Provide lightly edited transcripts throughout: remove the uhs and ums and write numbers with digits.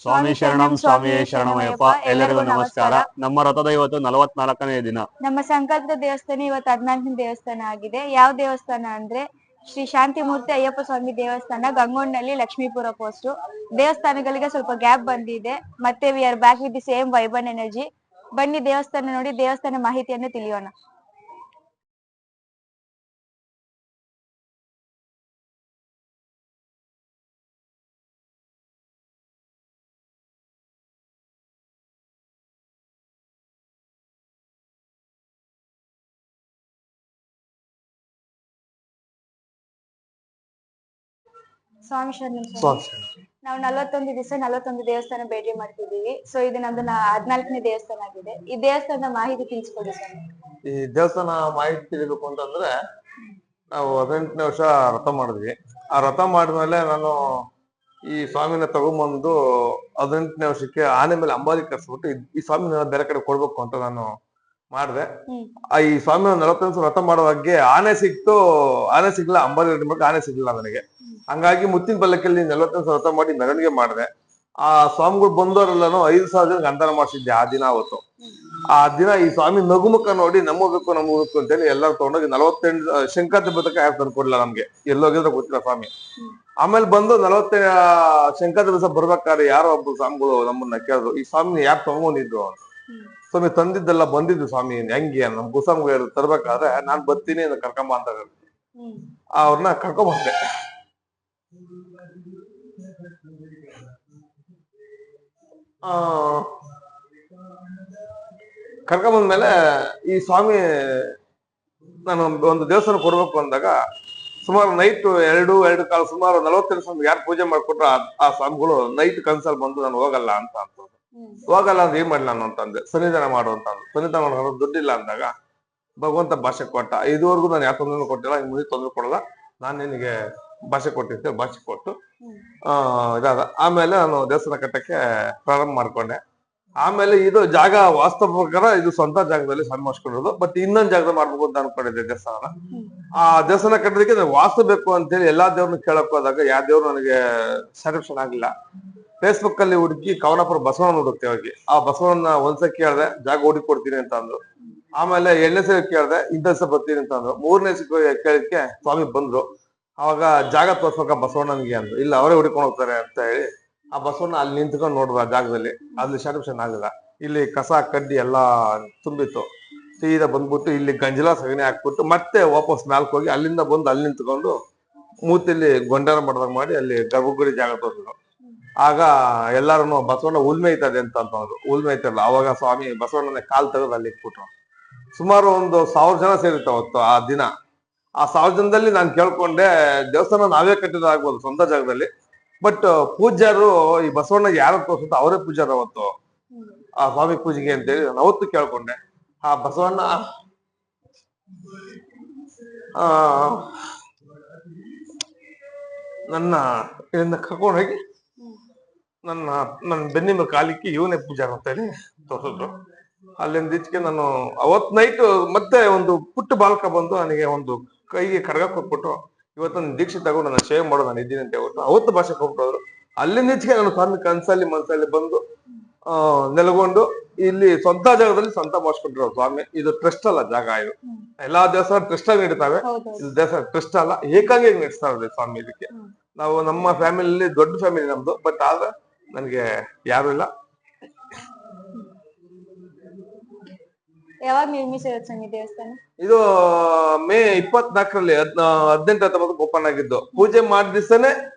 ಸ್ವಾಮಿ ಶರಣಂ ಸ್ವಾಮಿಯೇ ಶರಣಮಯ್ಯಪ್ಪ. ಎಲ್ಲರಿಗೂ ನಮಸ್ಕಾರ. ನಮ್ಮ ರಥದ ಇವತ್ತು 44ನೇ ದಿನ. ನಮ್ಮ ಸಂಕಲ್ಪದ ದೇವಸ್ಥಾನ ಇವತ್ತು 14ನೇ ದೇವಸ್ಥಾನ ಆಗಿದೆ. ಯಾವ ದೇವಸ್ಥಾನ ಅಂದ್ರೆ ಶ್ರೀ ಶಾಂತಿಮೂರ್ತಿ ಅಯ್ಯಪ್ಪ ಸ್ವಾಮಿ ದೇವಸ್ಥಾನ, ಗಂಗೋಡ್ನಲ್ಲಿ, ಲಕ್ಷ್ಮೀಪುರ ಪೋಸ್ಟ್. ದೇವಸ್ಥಾನಗಳಿಗೆ ಸ್ವಲ್ಪ ಗ್ಯಾಪ್ ಬಂದಿದೆ. ಮತ್ತೆ we are back with the same vibe and energy. ಬನ್ನಿ ದೇವಸ್ಥಾನ ನೋಡಿ ದೇವಸ್ಥಾನ ಮಾಹಿತಿಯನ್ನು ತಿಳಿಯೋಣ. ಸ್ವಾಮಿ ಶರಣಂ. ನಾವು 41 ದಿವಸ 41 ದೇವಸ್ಥಾನ ಭೇಟಿ ಮಾಡ್ತಿದೀವಿ. ಸೊ ಇದು ನಮ್ದು 14ನೇ ದೇವಸ್ಥಾನ ಆಗಿದೆ. ಈ ದೇವಸ್ಥಾನದ ಮಾಹಿತಿ ತಿಳಿಸ್ಕೊಡಿ ಸರ್. ಈ ದೇವಸ್ಥಾನ ಮಾಹಿತಿ ತಿಳಿಬೇಕು ಅಂತಂದ್ರೆ, ನಾವು 18ನೇ ವರ್ಷ ರಥ ಮಾಡಿದ್ವಿ. ಆ ರಥ ಮಾಡಿದ್ಮೇಲೆ ನಾನು ಈ ಸ್ವಾಮಿನ ತಗೊಂಬಂದು 18ನೇ ವರ್ಷಕ್ಕೆ ಆನೆ ಮೇಲೆ ಅಂಬಾರಿ ಕರ್ಸ್ಬಿಟ್ಟು ಈ ಸ್ವಾಮಿನ ಬೇರೆ ಕಡೆ ಕೊಡ್ಬೇಕು ಅಂತ ನಾನು ಮಾಡಿದೆ. ಈ ಸ್ವಾಮಿನ 40 ರಥ ಮಾಡುವಾಗೆ ಆನೆ ಸಿಕ್ತು, ಆನೆ ಸಿಗ್ಲಿಲ್ಲ. ಅಂಬಾರಿ ರೆಡಿ ಮಾಡಿ ಆನೆ ಸಿಗ್ಲಿಲ್ಲ ನನಗೆ. ಹಂಗಾಗಿ ಮುತ್ತಿನ ಪಲ್ಲಕ್ಕಲ್ಲಿ 40 ರಥ ಮಾಡಿ ಮೆರವಣಿಗೆ ಮಾಡಿದೆ. ಆ ಸ್ವಾಮಿಗಳು ಬಂದವರೆಲ್ಲಾನು 5,000 ಜನಕ್ಕೆ ಅನುದಾನ ಮಾಡಿಸಿದ್ದೆ ಆ ದಿನ. ಅವತ್ತು ಆ ದಿನ ಈ ಸ್ವಾಮಿ ನಗುಮುಖ ನೋಡಿ ನಮ್ಮಬೇಕು ಅಂತೇಳಿ ಎಲ್ಲರೂ ತಗೊಂಡೋಗಿ 48 ಶಂಕಾತಿ ಬದಕ ಯಾರು ತಂದ್ಕೊಡ್ಲಿಲ್ಲ ನಮ್ಗೆ. ಎಲ್ಲೋಗಿದ್ರೆ ಗೊತ್ತಿಲ್ಲ ಸ್ವಾಮಿ. ಆಮೇಲೆ ಬಂದು 40 ಶಂಕಾತಿ ದಿವಸ ಬರ್ಬೇಕಾದ್ರೆ ಯಾರೋ ಒಬ್ರು ಸ್ವಾಮಿಗಳು ನಮ್ಮನ್ನ ಕೇಳಿದ್ರು, ಈ ಸ್ವಾಮಿ ಯಾರು ತಗೊಂಡಿದ್ರು ಅಂತ. ಸ್ವಾಮಿ ತಂದಿದ್ದೆಲ್ಲ ಬಂದಿದ್ದು ಸ್ವಾಮಿ ಹೆಂಗೆ ನಮ್ ಗುಸಾಮ್ಗಳು ತರ್ಬೇಕಾದ್ರೆ ನಾನ್ ಬರ್ತೀನಿ ಕರ್ಕೊಂಬ ಅಂತ ಅವ್ರನ್ನ ಕರ್ಕೊಂಬಂದೆ. ಕರ್ಕೊಂಬಂದ್ಮೇಲೆ ಈ ಸ್ವಾಮಿ ನಾನು ಒಂದು ದೇವಸ್ಥಾನ ಕೊಡ್ಬೇಕು ಅಂದಾಗ ಸುಮಾರು ನೈಟ್ 2 ಕಾಲ ಸುಮಾರು 40 ಸ್ವಾಮಿ ಯಾರು ಪೂಜೆ ಮಾಡ್ಕೊಟ್ರು ಆ ಸ್ವಾಮಿಗಳು ನೈಟ್ ಕನ್ಸಲ್ ಬಂದು ನಾನು ಹೋಗಲ್ಲ ಅಂತ ಹೋಗಲ್ಲ ಅಂದ್ರೆ ಏನ್ ಮಾಡ್ಲಿ ನಾನು ಅಂತಂದೆ. ಸನ್ನಿಧಾನ ಮಾಡು ಅಂತ ಅಂದ್ರು. ಸನ್ನಿಧಾನ ಮಾಡೋ ದುಡ್ಡಿಲ್ಲ ಅಂದಾಗ ಭಗವಂತ ಭಾಷೆ ಕೊಟ್ಟ. ಇದುವರೆಗೂ ನಾನು ಯಾವ ತೊಂದ್ರೆ ಕೊಟ್ಟಿಲ್ಲ, ಮುಂದೆ ತೊಂದ್ರೆ ಕೊಡಲ್ಲ, ನಾನು ನಿನಗೆ ಭಾಷೆ ಕೊಟ್ಟಿದ್ದೆ. ಭಾಷೆ ಕೊಟ್ಟು ಇದಾದ ಆಮೇಲೆ ನಾನು ದೇವಸ್ಥಾನ ಕಟ್ಟಕ್ಕೆ ಪ್ರಾರಂಭ ಮಾಡ್ಕೊಂಡೆ. ಆಮೇಲೆ ಇದು ಜಾಗ ವಾಸ್ತವ ಪ್ರಕಾರ ಇದು ಸ್ವಂತ ಜಾಗದಲ್ಲಿ ಸ್ವಾಮಿ ಮಾಡಿಸ್ಕೊಂಡಿರೋದು. ಬಟ್ ಇನ್ನೊಂದ್ ಜಾಗದಲ್ಲಿ ಮಾಡ್ಬೇಕು ಅಂತ ಅನ್ಕೊಂಡಿದ್ದೆ ದೇವಸ್ಥಾನ. ಆ ದೇವಸ್ಥಾನ ಕಟ್ಟೋದಕ್ಕೆ ವಾಸ್ತು ಬೇಕು ಅಂತೇಳಿ ಎಲ್ಲಾ ದೇವ್ರನ್ನ ಕೇಳಕ್ ಹೋದಾಗ ಯಾವ ದೇವ್ರು ನನಗೆ ಸ್ಯಾಟಿಸ್ಫ್ಯಾಕ್ಷನ್ ಆಗ್ಲಿಲ್ಲ. ಫೇಸ್ಬುಕ್ ಅಲ್ಲಿ ಹುಡುಕಿ ಕವನಪುರ ಬಸವಣ್ಣ ಹುಡುಕ್ತೆ ಹೋಗಿ ಆ ಬಸವಣ್ಣ ಒಂದ್ಸಲ ಕೇಳ್ದೆ, ಜಾಗ ಹುಡುಕಿ ಕೊಡ್ತೀನಿ ಅಂತ ಅಂದ್ರು. ಆಮೇಲೆ 2ನೇ ಸಲ ಕೇಳ್ದೆ, ಇಂಥ ದಿವಸ ಬರ್ತೀನಿ ಅಂತ ಅಂದ್ರು. 3ನೇ ಸಲ ಕೇಳಿದ್ಕೆ ಸ್ವಾಮಿ ಬಂದ್ರು. ಅವಾಗ ಜಾಗ ತೋರ್ಸ್ಬೇಕ ಬಸವಣ್ಣನಿಗೆ ಅಂದ್ರು. ಇಲ್ಲ ಅವರೇ ಹುಡ್ಕೊಂಡು ಹೋಗ್ತಾರೆ ಅಂತ ಹೇಳಿ ಆ ಬಸವಣ್ಣ ಅಲ್ಲಿ ನಿಂತ್ಕೊಂಡು ನೋಡಿದ್ರು. ಆ ಜಾಗದಲ್ಲಿ ಅಲ್ಲಿ ಸ್ಯಾಟಿಸ್ಫ್ಯಾಕ್ಷನ್ ಆಗಿಲ್ಲ. ಇಲ್ಲಿ ಕಸ ಕಡ್ಡಿ ಎಲ್ಲಾ ತುಂಬಿತ್ತು. ಸೀದಾ ಬಂದ್ಬಿಟ್ಟು ಇಲ್ಲಿ ಗಂಜಲ ಸಗಣಿ ಹಾಕ್ಬಿಟ್ಟು ಮತ್ತೆ ವಾಪಸ್ ಮ್ಯಾಲ್ಕ್ ಹೋಗಿ ಅಲ್ಲಿಂದ ಬಂದು ಅಲ್ಲಿ ನಿಂತ್ಕೊಂಡು ಮೂತಿಲಿ ಗೊಂಡಾರ ಮಾಡ್ದಾಗ ಮಾಡಿ ಅಲ್ಲಿ ಗರ್ಭಗುಡಿ ಜಾಗ ತೋರಿಸಿದ್ರು. ಆಗ ಎಲ್ಲಾರು ಬಸವಣ್ಣ ಉಲ್ಮೆ ಐತದೆ ಅಂತಂದ್ರು. ಉಲ್ಮೆ ಐತಲ್ಲ, ಅವಾಗ ಸ್ವಾಮಿ ಬಸವಣ್ಣನ ಕಾಲ್ ತೆಗೆದು ಅಲ್ಲಿ ಇಟ್ಬಿಟ್ರು. ಸುಮಾರು ಒಂದು 1000 ಜನ ಸೇರಿತ್ತು ಅವತ್ತು ಆ ದಿನ. ಆ 1000 ಜನದಲ್ಲಿ ನಾನು ಕೇಳ್ಕೊಂಡೆ, ದೇವಸ್ಥಾನ ನಾವೇ ಕಟ್ಟಿದಾಗ್ಬೋದು ಸ್ವಂತ ಜಾಗದಲ್ಲಿ, ಬಟ್ ಪೂಜ್ಯರು ಈ ಬಸವಣ್ಣ ಯಾರು ತೋರಿಸುತ್ತೋ ಅವರೇ ಪೂಜ್ಯರು ಅವತ್ತು ಆ ಸ್ವಾಮಿ ಪೂಜೆಗೆ ಅಂತೇಳಿ ನಾನು ಅವತ್ತು ಕೇಳ್ಕೊಂಡೆ. ಆ ಬಸವಣ್ಣ ನನ್ನ ಇದನ್ನ ಕರ್ಕೊಂಡು ಹೋಗಿ ನನ್ನ ಬೆನ್ನಿನ ಕಾಲಿಕ್ಕೆ ಇವನೇ ಪೂಜಾರ ಅಂತ ಹೇಳಿ ತೋರಿಸಿದ್ರು. ಅಲ್ಲಿಂದ ಈಚೆಗೆ ನಾನು ಅವತ್ ನೈಟ್ ಮತ್ತೆ ಒಂದು ಪುಟ್ಟ ಬಾಲಕ ಬಂದು ನನಗೆ ಒಂದು ಕೈಗೆ ಕಡ್ಗ ಕೊಟ್ಬಿಟ್ಟು, ಇವತ್ತು ದೀಕ್ಷೆ ತಗೊಂಡು ನಾನು ಸೇವೆ ಮಾಡೋದು ನಾನು ಇದ್ದೀನಿ ಅಂತ ಹೇಳ್ಬಿಟ್ಟು ಅವತ್ತು ಭಾಷೆ ಕೊಟ್ಬಿಟ್ಟೋದ್ರು. ಅಲ್ಲಿಂದ ಈಚೆಗೆ ನಾನು ಸ್ವಾಮಿ ಕನ್ಸಲ್ಲಿ ಮನ್ಸಲ್ಲಿ ಬಂದು ನೆಲಗೊಂಡು ಇಲ್ಲಿ ಸ್ವಂತ ಜಾಗದಲ್ಲಿ ಸ್ವಂತ ಮಾಡಿಸ್ಕೊಂಡಿರೋ ಸ್ವಾಮಿ. ಇದು ಟ್ರಸ್ಟ್ ಅಲ್ಲ ಜಾಗ, ಇದು ಎಲ್ಲಾ ದೇವಸ್ಥಾನ ಟ್ರಸ್ಟ್ ಆಗಿ ನಡೀತಾವೆ. ಇದು ದೇವಸ್ಥಾನ ಟ್ರಸ್ಟ್ ಅಲ್ಲ, ಏಕಾಂಗಿ ನಡೆಸ್ತಾ ಇರೋದು ಸ್ವಾಮಿ. ಇದಕ್ಕೆ ನಾವು ನಮ್ಮ ಫ್ಯಾಮಿಲಿ ದೊಡ್ಡ ಫ್ಯಾಮಿಲಿ ನಮ್ದು, ಬಟ್ ಆದ್ರೆ ನನ್ಗೆ ಯಾರು ಇಲ್ಲ. ಯಾವಾಗ ನಿರ್ಮಿಸಿರೋದು ದೇವಸ್ಥಾನ? ಇದು ಮೇ 24ರಲ್ಲಿ 18-19 ಓಪನ್ ಆಗಿದ್ದು. ಪೂಜೆ ಮಾಡಿದ ದಿವಸನೇ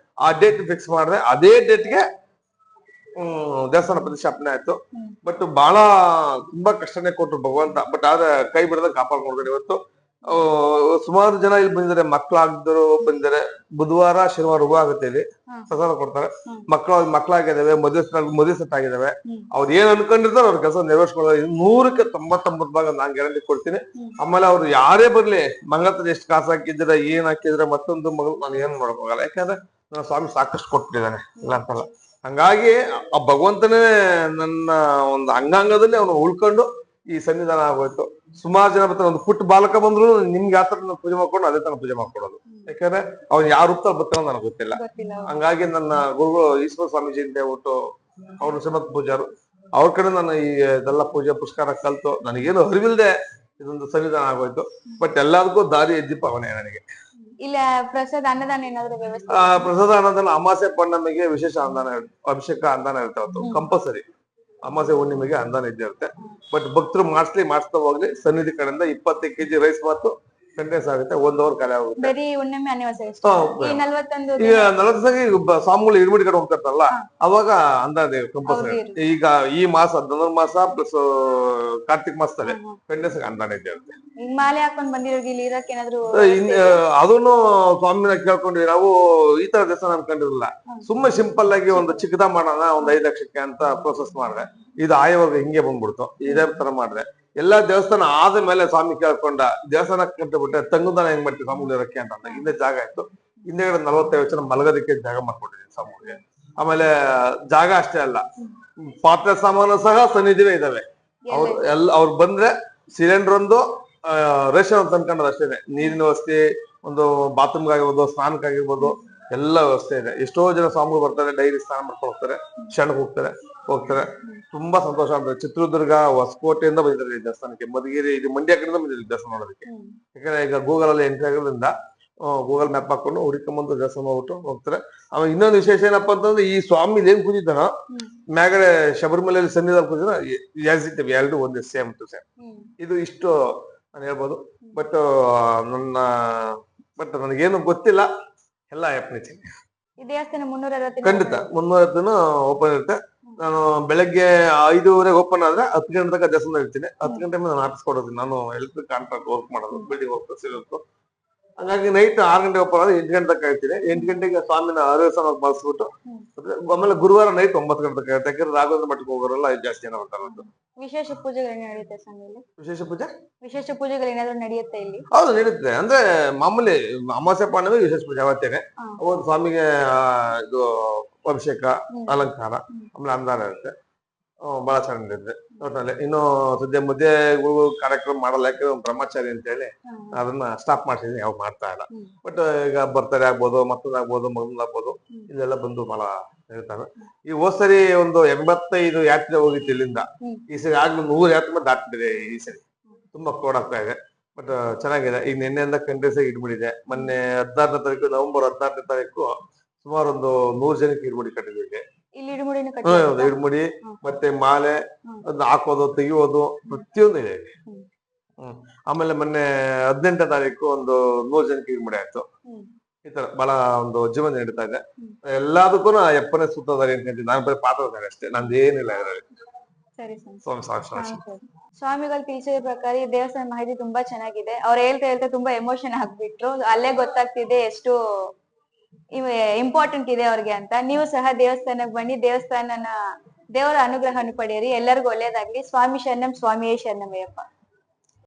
ಆ ಡೇಟ್ ಫಿಕ್ಸ್ ಮಾಡಿದೆ. ಅದೇ ಡೇಟ್ಗೆ ದೇವಸ್ಥಾನ ಪ್ರತಿಷ್ಠಾಪನೆ ಆಯ್ತು. ಬಟ್ ಬಹಳ ತುಂಬಾ ಕಷ್ಟನೇ ಕೊಟ್ರು ಭಗವಂತ. ಬಟ್ ಆದ್ರೆ ಕೈ ಬಿಡದ ಕಾಪಾಡ್ಕೊಂಡ್ರೆ ಇವತ್ತು ಸುಮಾರು ಜನ ಇಲ್ಲಿ ಬಂದಿದ್ದಾರೆ. ಮಕ್ಕಳಾಗಿದ್ರು ಬಂದಿದ್ದಾರೆ. ಬುಧವಾರ ಶನಿವಾರ ಹೂವು ಆಗುತ್ತೆ, ಇಲ್ಲಿ ಪ್ರಸಾದ ಕೊಡ್ತಾರೆ. ಮಕ್ಕಳಾಗಿದ್ದಾವೆ, ಮದುವೆ ಸೆಟ್ ಆಗಿದ್ದಾವೆ. ಅವ್ರು ಏನ್ ಅನ್ಕೊಂಡಿರ್ತಾರೆ ಅವ್ರ ಕೆಲಸ ನೆರವೇರಿಸ್ಕೊಳ್ಳೋದು 100ಕ್ಕೆ 99% ನಾನ್ ಗ್ಯಾರಂಟಿ ಕೊಡ್ತೀನಿ. ಆಮೇಲೆ ಅವ್ರು ಯಾರೇ ಬರ್ಲಿ, ಮಂಗಳತ್ರ ಎಷ್ಟು ಕಾಸು ಹಾಕಿದ್ರೆ ಏನ್ ಹಾಕಿದ್ರೆ ಮತ್ತೊಂದು ಮಗಳು ನಾನು ಏನ್ ಮಾಡಕ್ ಹೋಗಲ್ಲ. ಯಾಕಂದ್ರೆ ನನ್ನ ಸ್ವಾಮಿ ಸಾಕಷ್ಟು ಕೊಟ್ಟಿದ್ದಾನೆ, ಇಲ್ಲ ಅಂತಲ್ಲ. ಹಂಗಾಗಿ ಆ ಭಗವಂತನೇ ನನ್ನ ಒಂದು ಅಂಗಾಂಗದಲ್ಲಿ ಅವನು ಉಳ್ಕೊಂಡು ಈ ಸನ್ನಿಧಾನ ಆಗೋಯ್ತು. ಸುಮಾರು ಜನ ಬರ್ತಾರೆ. ಒಂದು ಪುಟ್ಟ ಬಾಲಕ ಬಂದ್ರು ನಿಮ್ಗೆ ಯಾವ ತರ ಪೂಜೆ ಮಾಡ್ಕೊಂಡು ಅದೇ ತರ ಪೂಜೆ ಮಾಡ್ಕೊಡೋದು. ಯಾಕಂದ್ರೆ ಅವ್ನು ಯಾವ ರೂಪದಲ್ಲಿ ಬರ್ತಾನೋ ನನಗೆ ಗೊತ್ತಿಲ್ಲ. ಹಂಗಾಗಿ ನನ್ನ ಗುರುಗಳು ಈಶ್ವರ ಸ್ವಾಮೀಜಿ ಅಂತ ಹೇಳ್ಬಿಟ್ಟು ಅವರು ಶ್ರೀಮಂತ ಪೂಜಾರು. ಅವ್ರ ಕಡೆ ನಾನು ಈ ಇದೆಲ್ಲ ಪೂಜೆ ಪುರಸ್ಕಾರ ಕಲ್ತು ನನಗೇನು ಅರಿವಿಲ್ದೆ ಇದೊಂದು ಸನ್ನಿಧಾನ ಆಗೋಯ್ತು. ಬಟ್ ಎಲ್ಲದಕ್ಕೂ ದಾರಿ ದೀಪ ಅವನೇ ನನಗೆ. ಇಲ್ಲ ಪ್ರಸಾದ ಅನ್ನದಾನ ಏನಾದ್ರು ವ್ಯವಸ್ಥೆ? ಪ್ರಸಾದ ಅನ್ನದಾನ ಅಮಾಸೆ ಪೌರ್ಣಮಿಗೆ ವಿಶೇಷ ಅನ್ನಾನ ಅಭಿಷೇಕ ಅನ್ನಾನ ಇರ್ತಾವತ್ತು ಕಂಪಲ್ಸರಿ. ಅಮಾಸೆ ಹುಣ್ಣಿಮೆಗೆ ಅನ್ನಾನ ಇದ್ದೇ ಇರುತ್ತೆ. ಬಟ್ ಭಕ್ತರು ಮಾಡಿಸ್ತಾ ಹೋಗ್ಲಿ ಸನ್ನಿಧಿ ಕಡೆಯಿಂದ 20 kg ರೈಸ್ ಮಾತು ಕಂಟೆನ್ಸ್ ಆಗುತ್ತೆ. 1 hour ಖಾಲಿ ಆಗುತ್ತೆ. ಬರೀ ಹುಣ್ಣಿಮೆ ಅನಿವಾರ್ಸರಿ ಈ 41 ಈಗ 40 ಸ್ವಾಮಿಗಳು ಇಡ್ಮಿಡಿ ಕಡೆ ಹೋಗ್ತಾರಲ್ಲ ಅವಾಗ ಅಂದಾಜು ಕಂಪಲ್ಸರಿ. ಈಗ ಈ ಮಾಸ ಧನುರ್ಮಾಸ ಪ್ಲಸ್ ಕಾರ್ತಿಕ್ ಮಾಸದಲ್ಲಿ ಕಂಟೆನ್ಸ್ ಅಂದಾನ ಇದ್ದೇ ಇರುತ್ತೆ. ಈಗ ಮಾಲೆ ಹಾಕೊಂಡ್ ಬಂದಿರೋರ್ಗೆ ಇಲ್ಲಿ ಇರಕ್ಕೆ ಏನಾದ್ರು ಅದನ್ನು ಸ್ವಾಮಿನ ಕೇಳ್ಕೊಂಡ್ವಿ ನಾವು. ಈ ತರ ದೇವಸ್ಥಾನ ಅನ್ಕೊಂಡಿರಲಿಲ್ಲ. ಸುಮ್ಮನೆ ಸಿಂಪಲ್ ಆಗಿ ಒಂದು ಚಿಕ್ಕದ ಮಾಡೋಣ 1 5 ಲಕ್ಷಕ್ಕೆ ಅಂತ ಪ್ರೋಸೆಸ್ ಮಾಡಿದೆ. ಇದು ಆಯವಾಗ ಹಿಂಗೆ ಬಂದ್ಬಿಡ್ತು. ಇದೇ ತರ ಮಾಡಿದೆ. ಎಲ್ಲಾ ದೇವಸ್ಥಾನ ಆದ ಮೇಲೆ ಸ್ವಾಮಿ ಕೇಳ್ಕೊಂಡ ದೇವಸ್ಥಾನ ಕಟ್ಟಿಬಿಟ್ಟೆ ತಂಗುದಾನ ಹೆಂಗ್ ಮಾಡ್ತೀವಿ ಸ್ವಾಮಿಗಳು ಇರಕ್ಕೆ ಅಂತ. ಹಿಂದೆ ಜಾಗ ಇತ್ತು. ಹಿಂದೆಗಡೆ 45 ಜನ ಮಲಗೋದಕ್ಕೆ ಜಾಗ ಮಾಡ್ಕೊಟ್ಟಿದ್ವಿ ಸ್ವಾಮಿಗಳಿಗೆ. ಆಮೇಲೆ ಜಾಗ ಅಷ್ಟೇ ಅಲ್ಲ, ಪಾತ್ರೆ ಸಾಮಾನು ಸಹ ಸನ್ನಿಧಿವೇ ಇದಾವೆ. ಅವ್ರು ಬಂದ್ರೆ ಸಿಲಿಂಡರ್ ಒಂದು ರೇಷನ್ ಅಂತ ಅನ್ಕೊಂಡದ್ ಅಷ್ಟೇನೆ. ನೀರಿನ ವ್ಯವಸ್ಥೆ, ಒಂದು ಬಾತ್ರೂಮ್ಗಾಗಿರ್ಬೋದು, ಸ್ನಾನಕ್ಕಾಗಿರ್ಬೋದು ಎಲ್ಲ ವ್ಯವಸ್ಥೆ ಇದೆ. ಎಷ್ಟೋ ಜನ ಸ್ವಾಮಿಗಳು ಬರ್ತಾರೆ, ಡೈಲಿ ಸ್ನಾನ ಮಾಡ್ಕೊಂಡು ಹೋಗ್ತಾರೆ, ಶರಣಕ್ಕೆ ಹೋಗ್ತಾರೆ. ತುಂಬಾ ಸಂತೋಷ ಆಗ್ತದೆ. ಚಿತ್ರದುರ್ಗ, ಹೊಸಕೋಟೆಯಿಂದ ಬಂದಿದ್ದಾರೆ ಈ ದೇವಸ್ಥಾನಕ್ಕೆ. ಮಧುಗಿರಿ, ಇದು ಮಂಡ್ಯ ಕಡೆಯಿಂದ ಬಂದಿದ್ದಾರೆ ದೇವಸ್ಥಾನ ನೋಡೋದಕ್ಕೆ. ಯಾಕಂದ್ರೆ ಈಗ ಗೂಗಲ್ ಅಲ್ಲಿ ಎಂಟ್ರಿ ಆಗೋದ್ರಿಂದ ಗೂಗಲ್ ಮ್ಯಾಪ್ ಹಾಕೊಂಡು ಹುಡುಕೊಂಬಂದು ದೇವಸ್ಥಾನ ಹೋಗ್ಬಿಟ್ಟು ಹೋಗ್ತಾರೆ. ಆಮೇಲೆ ಇನ್ನೊಂದು ವಿಶೇಷ ಏನಪ್ಪಾ ಅಂತಂದ್ರೆ ಈ ಸ್ವಾಮಿ ಏನ್ ಕೂತಿದ್ದಾನೋ ಮ್ಯಾಗಡೆ ಶಬರಿಮಲೆಯಲ್ಲಿ ಸನ್ನಿಧಾನ ಕೂತಿದ್ದಾನ ಎರಡು ಒಂದೇ ಸೇಮ್ ಟು ಸೇಮ್. ಇದು ಇಷ್ಟು ನಾನು ಹೇಳ್ಬೋದು. ಬಟ್ ನನಗೇನು ಗೊತ್ತಿಲ್ಲ, ಎಲ್ಲ ಯತ್ನಿಸಿ. ಈ ದೇವಸ್ಥಾನ 360 ಖಂಡಿತ 360 ಓಪನ್ ಇರುತ್ತೆ. ನಾನು ಬೆಳಗ್ಗೆ 5:30 ಓಪನ್ ಆದ್ರೆ 10 ಗಂಟೆ ತನಕ ದೇವಸ್ಥಾನ ಇರ್ತೀನಿ. 10 ಗಂಟೆ ಮೇಲೆ ನಾನು ಆಫೀಸ್ ಕೊಡೋದು. ನಾನು ಎಲೆಕ್ಟ್ರಿಕ್ ಕಾಂಟ್ರಾಕ್ಟ್ ವರ್ಕ್ ಮಾಡೋದು, ಬಿಲ್ಡಿಂಗ್ ವರ್ಕ್ ಇರುತ್ತೆ. ಹಾಗಾಗಿ ನೈಟ್ 6 ಗಂಟೆ ಓಪನ್ ಆದ್ರೆ 8 ಗಂಟೆ ತನಕ ಇರ್ತೀನಿ. 8 ಗಂಟೆಗೆ ಸ್ವಾಮಿನ ಅರಿವಸನ ಬಳಸ್ಬಿಟ್ಟು ಆಮೇಲೆ ಗುರುವಾರ ನೈಟ್ 9 ಗಂಟೆ ತನಕ ಇರುತ್ತೆ. ಯಾಕಂದ್ರೆ ರಾಘವೇಂದ್ರ ಮಠಕ್ಕೆ ಹೋಗೋರೆಲ್ಲ ಜಾಸ್ತಿ ಜನ ಬರ್ತಾರೆ. ವಿಶೇಷ ಪೂಜೆಗಳು ನಡೆಯುತ್ತೆ ಸ್ವಾಮಿಯಲ್ಲಿ? ವಿಶೇಷ ಪೂಜೆಗಳು ಏನಾದ್ರು ನಡೆಯುತ್ತೆ ಇಲ್ಲಿ? ಹೌದು, ನಡೀತದೆ. ಅಂದ್ರೆ ಮಾಮೂಲಿ ಅಮಾವಾಸ್ಯೆ ಪೌರ್ಣಮಿ ವಿಶೇಷ ಪೂಜೆ ಅವತ್ತೇನೆ. ಅವತ್ತು ಸ್ವಾಮಿಗೆ ಇದು ಅಭಿಷೇಕ, ಅಲಂಕಾರ, ಆಮೇಲೆ ಅಂದಾನ ಇರುತ್ತೆ. ಬಹಳ ಚೆನ್ನಾಗಿರುತ್ತೆ ಒಟ್ಟಿನಲ್ಲಿ. ಇನ್ನು ಸದ್ಯ ಮಧ್ಯೆ ಕಾರ್ಯಕ್ರಮ ಮಾಡಲ್ಲ, ಯಾಕಂದ್ರೆ ಒಂದು ಬ್ರಹ್ಮಚಾರಿ ಅಂತ ಹೇಳಿ ಅದನ್ನ ಸ್ಟಾಪ್ ಮಾಡ್ತಿದ್ದೀನಿ, ಯಾವ ಮಾಡ್ತಾ ಇಲ್ಲ. ಬಟ್ ಈಗ ಬರ್ತಡೇ ಆಗ್ಬೋದು, ಮತ್ತೊಂದಾಗ್ಬೋದು, ಮಗನಾಗ್ಬೋದು, ಇಲ್ಲೆಲ್ಲ ಬಂದು ಬಹಳ ಹೇಳ್ತಾರೆ. ಈ ಹೋದ್ ಸರಿ ಒಂದು 85 ಯಾತ್ರೆ ಹೋಗಿತ್ತು ಇಲ್ಲಿಂದ. ಈ ಸರಿ ಆಗ್ಲೂ 100 ಯಾತ್ರೆ ದಾಟ್ಬಿಟ್ಟಿದೆ ಈ ಸರಿ. ತುಂಬಾ ಕೋಡ್ ಆಗ್ತಾ ಇದೆ. ಬಟ್ ಚೆನ್ನಾಗಿದೆ. ಈಗ ನಿನ್ನೆಯಿಂದ ಕಂಟಿನ್ಯೂಸ್ ಆಗಿ ಇಡ್ಬಿಟ್ಟಿದೆ. ಮೊನ್ನೆ 16ನೇ ತಾರೀಕು, ನವೆಂಬರ್ 16ನೇ ತಾರೀಕು ಸುಮಾರು ಒಂದು 100 ಜನಕ್ಕೆ ಇಡ್ಬಿಡಿ ಕಟ್ಟಿದ್ವಿ. ಇಡ್ಮುಡಿ ಮತ್ತೆ ಮಾಲೆ ಅದನ್ನ ಹಾಕೋದು, ತೆಗಿಯೋದು ಪ್ರತಿಯೊಂದು ಇದೆ. ಆಮೇಲೆ ಮೊನ್ನೆ 18ನೇ ತಾರೀಕು ಒಂದು 100 ಜನಕ್ಕೆ ಇಡ್ಮುಡಿ ಆಯ್ತು. ಈ ತರ ಬಹಳ ಒಂದು ಜೀವನ ನಡೀತಾ ಇದೆ. ಎಲ್ಲದಕ್ಕೂ ಅಪ್ಪನೇ ಸೂತ್ರಧಾರಿ ಅನ್ಕೊಂತೀನಿ. ನಾನು ಬರೀ ಪಾತ್ರಧಾರಿ ಅಷ್ಟೇ, ನಂದೇನಿಲ್ಲ ಇದರಲ್ಲಿ. ಸ್ವಾಮಿಗಳು ತಿಳಿಸಿದ ಪ್ರಕಾರ ಈ ದೇವಸ್ಥಾನ ಮಾಹಿತಿ ತುಂಬಾ ಚೆನ್ನಾಗಿದೆ. ಅವ್ರು ಹೇಳ್ತಾ ತುಂಬಾ ಎಮೋಷನ್ ಆಗ್ಬಿಟ್ರು. ಅಲ್ಲೇ ಗೊತ್ತಾಗ್ತಿದೆ ಎಷ್ಟು ಇಂಪಾರ್ಟೆಂಟ್ ಇದೆ ಅವ್ರಿಗೆ ಅಂತ. ನೀವು ಸಹ ದೇವಸ್ಥಾನಕ್ಕೆ ಬನ್ನಿ, ದೇವರ ಅನುಗ್ರಹವನ್ನು ಪಡೆಯಿರಿ. ಎಲ್ಲರಿಗೂ ಒಳ್ಳೇದಾಗ್ಲಿ. ಸ್ವಾಮಿ ಶರಣಂ, ಸ್ವಾಮಿಯೇ ಶರಣಮಯ್ಯಪ್ಪ.